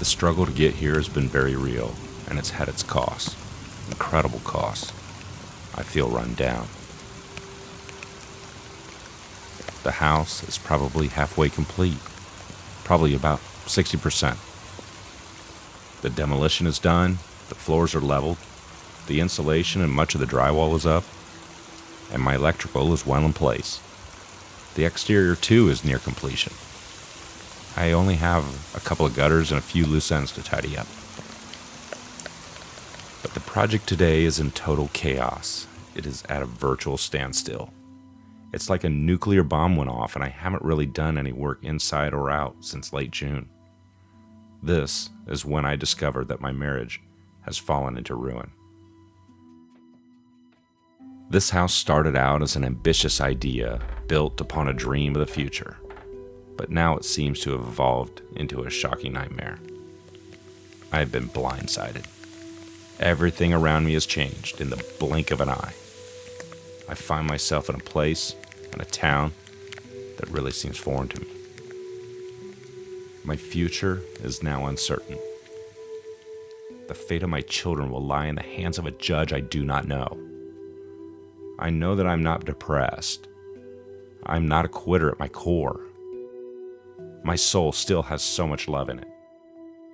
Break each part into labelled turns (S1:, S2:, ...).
S1: The struggle to get here has been very real, and it's had its costs. Incredible costs. I feel run down. The house is probably halfway complete, probably about 60%. The demolition is done, the floors are leveled, the insulation and much of the drywall is up, and my electrical is well in place. The exterior too is near completion. I only have a couple of gutters and a few loose ends to tidy up. But the project today is in total chaos. It is at a virtual standstill. It's like a nuclear bomb went off and I haven't really done any work inside or out since late June. This is when I discovered that my marriage has fallen into ruin. This house started out as an ambitious idea built upon a dream of the future, but now it seems to have evolved into a shocking nightmare. I have been blindsided. Everything around me has changed in the blink of an eye. I find myself in a place, in a town, that really seems foreign to me. My future is now uncertain. The fate of my children will lie in the hands of a judge I do not know. I know that I'm not depressed. I'm not a quitter at my core. My soul still has so much love in it.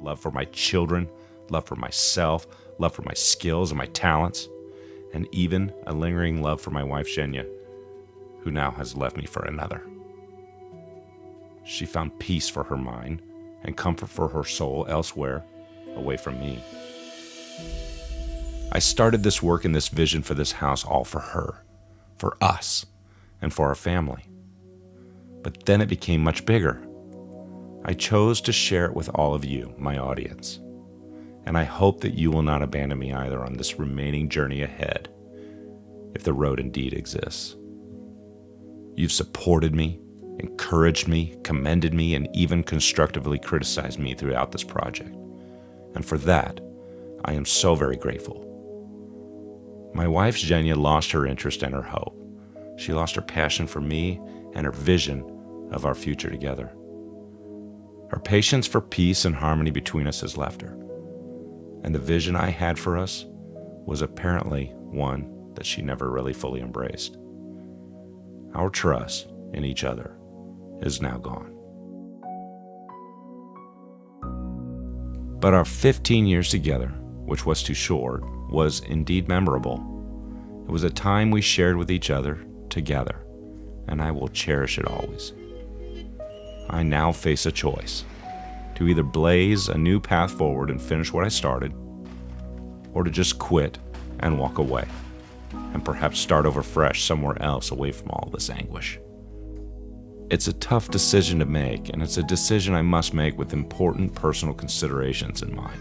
S1: Love for my children, love for myself, love for my skills and my talents, and even a lingering love for my wife, Jenia, who now has left me for another. She found peace for her mind and comfort for her soul elsewhere, away from me. I started this work and this vision for this house all for her, for us, and for our family. But then it became much bigger. I chose to share it with all of you, my audience. And I hope that you will not abandon me either on this remaining journey ahead, if the road indeed exists. You've supported me, encouraged me, commended me, and even constructively criticized me throughout this project. And for that, I am so very grateful. My wife, Jenia, lost her interest and her hope. She lost her passion for me and her vision of our future together. Her patience for peace and harmony between us has left her. And the vision I had for us was apparently one that she never really fully embraced. Our trust in each other is now gone. But our 15 years together, which was too short, was indeed memorable. It was a time we shared with each other together, and I will cherish it always. I now face a choice: to either blaze a new path forward and finish what I started, or to just quit and walk away, and perhaps start over fresh somewhere else away from all this anguish. It's a tough decision to make, and it's a decision I must make with important personal considerations in mind.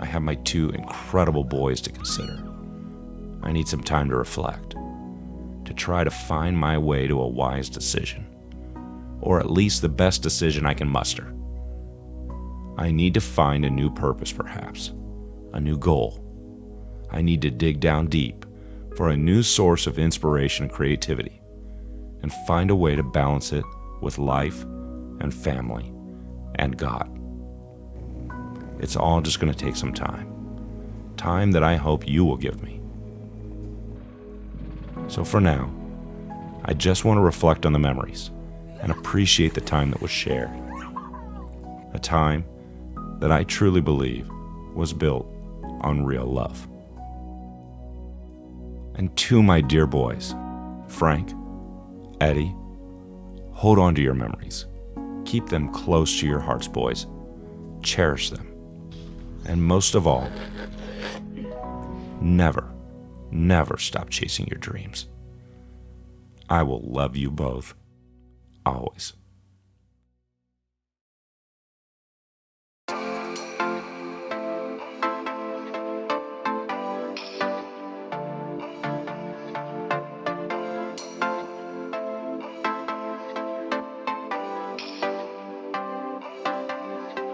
S1: I have my 2 incredible boys to consider. I need some time to reflect, to try to find my way to a wise decision, or at least the best decision I can muster. I need to find a new purpose, perhaps, a new goal. I need to dig down deep for a new source of inspiration and creativity, and find a way to balance it with life and family and God. It's all just going to take some time that I hope you will give me. So for now, I just want to reflect on the memories and appreciate the time that was shared. A time that I truly believe was built on real love. And to my dear boys, Frank, Eddie, hold on to your memories. Keep them close to your hearts, boys. Cherish them. And most of all, never stop chasing your dreams. I will love you both, always.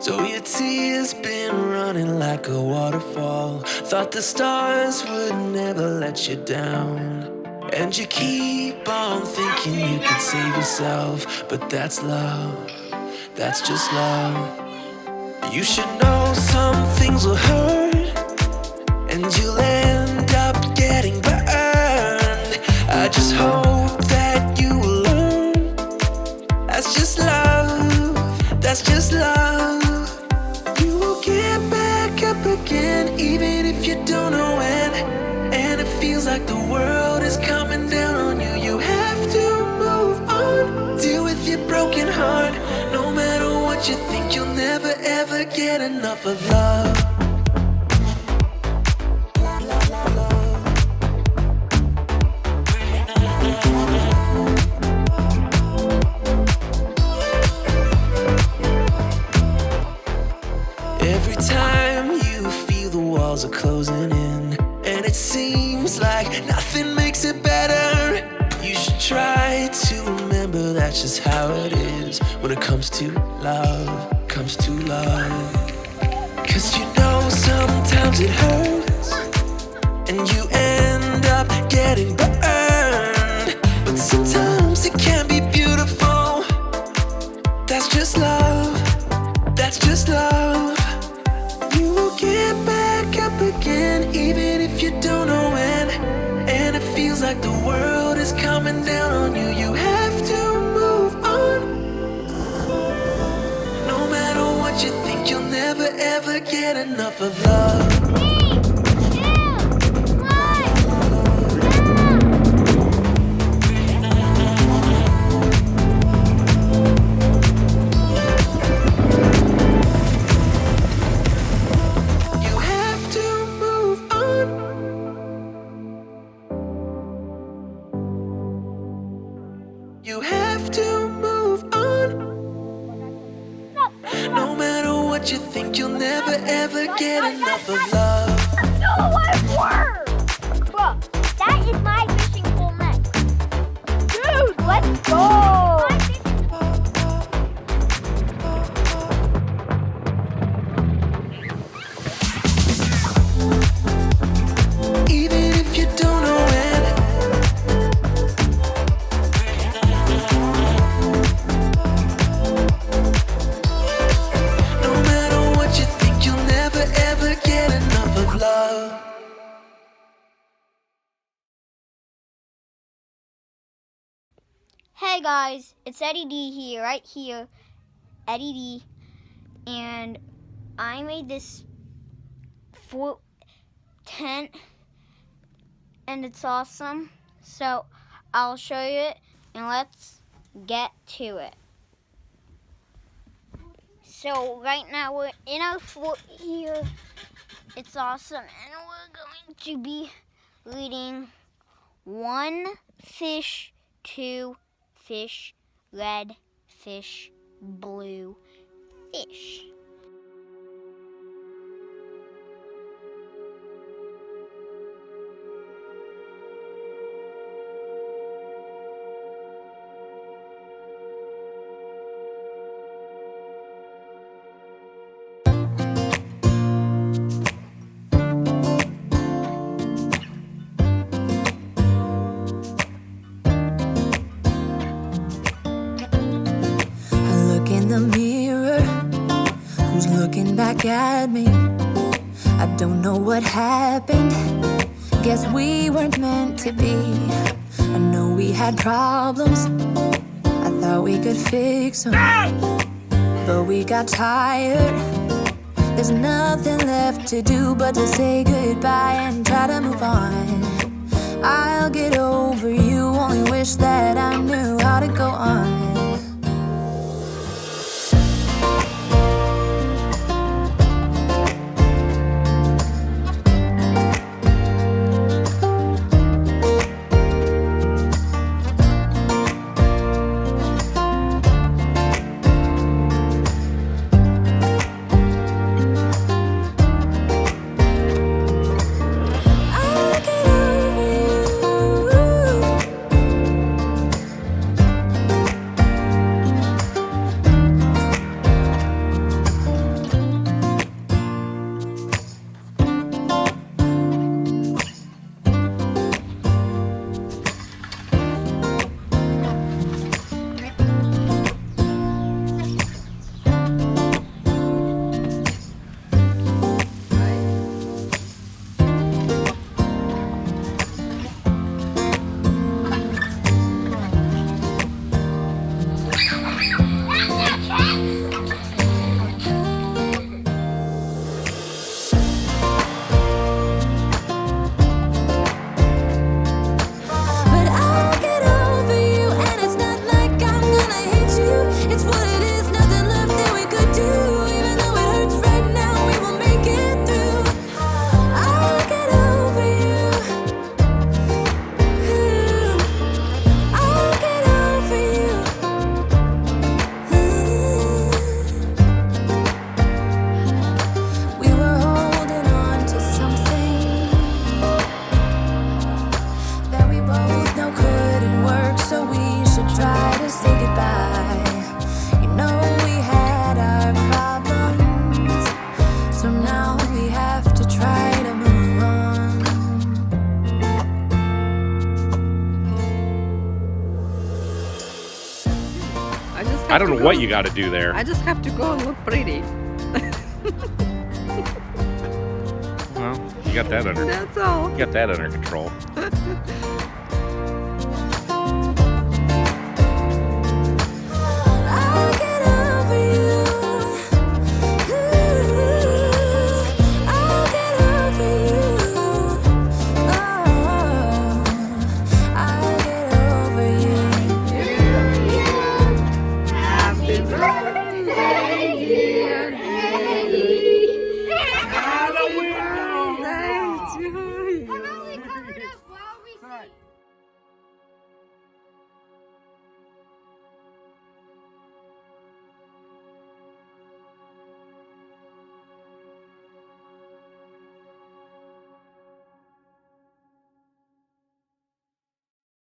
S2: So your tears been running like a waterfall. Thought the stars would never let you down. And you keep on thinking you could save yourself. But that's love, that's just love. You should know some things will hurt, and you'll end up getting burned. I just hope that you will learn. That's just love, that's just love. You will get back up again, even if you don't know when. And it feels like the world is coming down on you. You have to move on, deal with your broken heart. No matter what you think, you'll never ever get enough of love. Every time you feel the walls are closing in, and it seems like nothing makes it better, you should try to remember that's just how it is when it comes to love, comes to love. 'Cause you know sometimes it hurts, and you end up getting burned. But sometimes it can be beautiful. That's just love, that's just love. You will get back up again, even if you don't know when. And it feels like the world is coming down on you. You have to move on. No matter what you think, you'll never ever get enough of love. You have to move on. No matter what you think, you'll never ever get enough of love.
S3: No, what word? Bro, that is my fishing pole next. Dude, let's go.
S2: Even if you don't know when. No matter what you think, you'll never ever get enough of love.
S3: Hey guys, it's Eddie D here, right here, Eddie D, and I made this tent, and it's awesome. So I'll show you it, and let's get to it. So right now we're in our fort here. It's awesome, and we're going to be reading 1 fish, 2 fish, red fish, blue fish.
S4: Looking back at me, I don't know what happened. Guess we weren't meant to be. I know we had problems, I thought we could fix them, but we got tired. There's nothing left to do but to say goodbye and try to move on. I'll get over you, only wish that I knew how to go on. we have to try to move on.
S5: I don't know what you got to do there.
S6: I just have to go and look pretty.
S5: Well, you got that under.
S6: That's all.
S5: You got that under control.